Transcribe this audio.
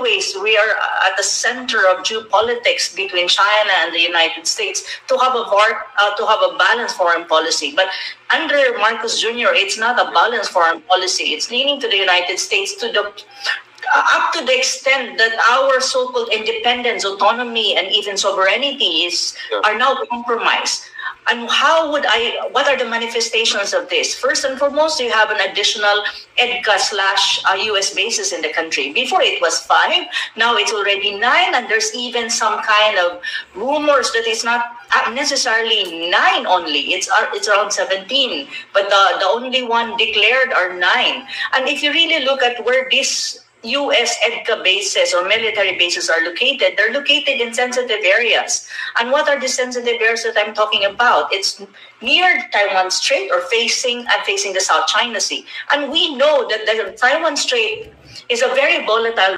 ways we are at the center of geopolitics between China and the United States to have a balanced foreign policy. But under Marcos Jr., it's not a balanced foreign policy. It's leaning to the United States up to the extent that our so-called independence, autonomy, and even sovereignty are now compromised. And what are the manifestations of this? First and foremost, you have an additional EDCA/US bases in the country. Before it was 5, now it's already 9, and there's even some kind of rumors that it's not necessarily 9 only. It's around 17, but the only one declared are 9. And if you really look at where this U.S. EDCA bases or military bases are located, they're located in sensitive areas. And what are the sensitive areas that I'm talking about? It's near Taiwan Strait or facing the South China Sea. And we know that the Taiwan Strait is a very volatile